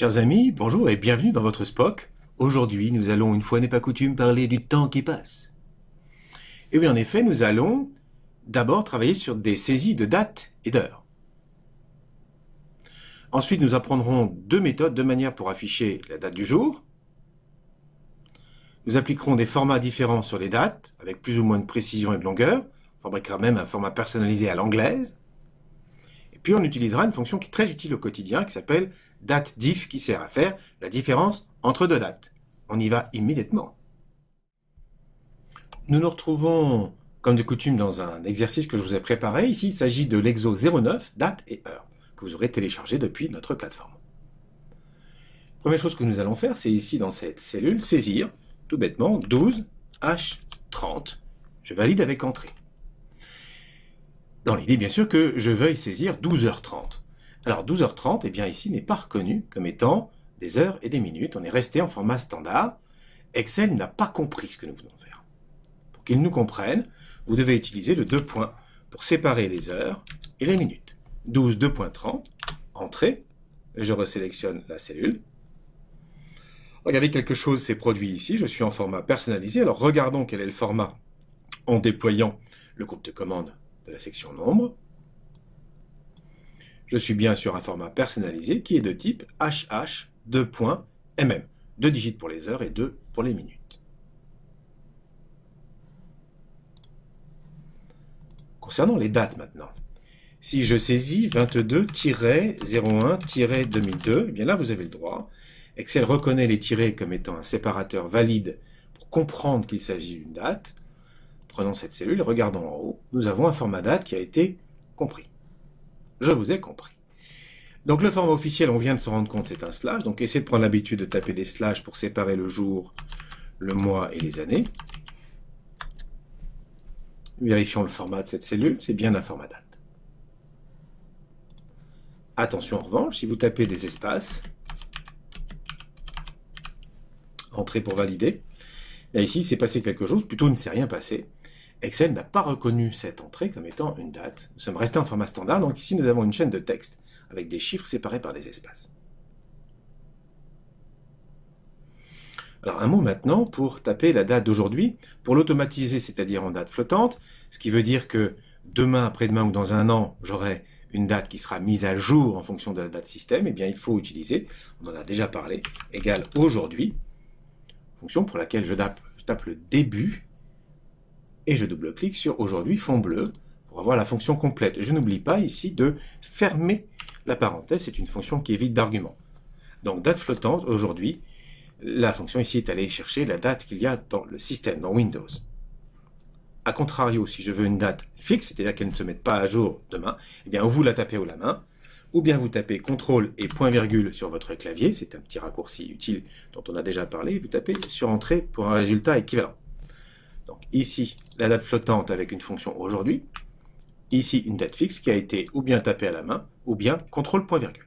Chers amis, bonjour et bienvenue dans votre Spock. Aujourd'hui, nous allons, une fois n'est pas coutume, parler du temps qui passe. Et oui, en effet, nous allons d'abord travailler sur des saisies de dates et d'heures. Ensuite, nous apprendrons deux méthodes, deux manières pour afficher la date du jour. Nous appliquerons des formats différents sur les dates, avec plus ou moins de précision et de longueur. On fabriquera même un format personnalisé à l'anglaise. Et puis, on utilisera une fonction qui est très utile au quotidien, qui s'appelle dateDiff, qui sert à faire la différence entre deux dates. On y va immédiatement. Nous nous retrouvons, comme de coutume, dans un exercice que je vous ai préparé. Ici, il s'agit de l'exo 09, date et heure, que vous aurez téléchargé depuis notre plateforme. Première chose que nous allons faire, c'est ici, dans cette cellule, saisir, tout bêtement, 12H30. Je valide avec entrée. Dans l'idée, bien sûr, que je veuille saisir 12h30. Alors, 12h30, eh bien, ici, n'est pas reconnu comme étant des heures et des minutes. On est resté en format standard. Excel n'a pas compris ce que nous voulons faire. Pour qu'il nous comprenne, vous devez utiliser le deux points pour séparer les heures et les minutes. 12, 2.30, entrée. Je resélectionne la cellule. Regardez, quelque chose s'est produit ici. Je suis en format personnalisé. Alors, regardons quel est le format en déployant le groupe de commandes de la section nombre. Je suis bien sur un format personnalisé qui est de type HH2.mm. 2 digits pour les heures et 2 pour les minutes. Concernant les dates maintenant, si je saisis 22-01-2002, eh bien là vous avez le droit. Excel reconnaît les tirets comme étant un séparateur valide pour comprendre qu'il s'agit d'une date. Prenons cette cellule, regardons en haut, nous avons un format date qui a été compris. Je vous ai compris. Donc le format officiel, on vient de se rendre compte, c'est un slash. Donc essayez de prendre l'habitude de taper des slashes pour séparer le jour, le mois et les années. Vérifions le format de cette cellule, c'est bien un format date. Attention en revanche, si vous tapez des espaces, entrée pour valider, et ici il s'est passé quelque chose, plutôt il ne s'est rien passé. Excel n'a pas reconnu cette entrée comme étant une date. Nous sommes restés en format standard, donc ici nous avons une chaîne de texte avec des chiffres séparés par des espaces. Alors un mot maintenant pour taper la date d'aujourd'hui, pour l'automatiser, c'est-à-dire en date flottante, ce qui veut dire que demain, après-demain ou dans un an, j'aurai une date qui sera mise à jour en fonction de la date système, et bien il faut utiliser, on en a déjà parlé, égale aujourd'hui, fonction pour laquelle je tape le début, et je double-clique sur aujourd'hui fond bleu pour avoir la fonction complète. Je n'oublie pas ici de fermer la parenthèse, c'est une fonction qui évite d'argument. Donc date flottante, aujourd'hui, la fonction ici est allée chercher la date qu'il y a dans le système, dans Windows. A contrario, si je veux une date fixe, c'est-à-dire qu'elle ne se mette pas à jour demain, eh bien vous la tapez haut la main, ou bien vous tapez CTRL et point virgule sur votre clavier, c'est un petit raccourci utile dont on a déjà parlé, vous tapez sur Entrée pour un résultat équivalent. Donc ici, la date flottante avec une fonction aujourd'hui. Ici, une date fixe qui a été ou bien tapée à la main, ou bien CTRL point virgule.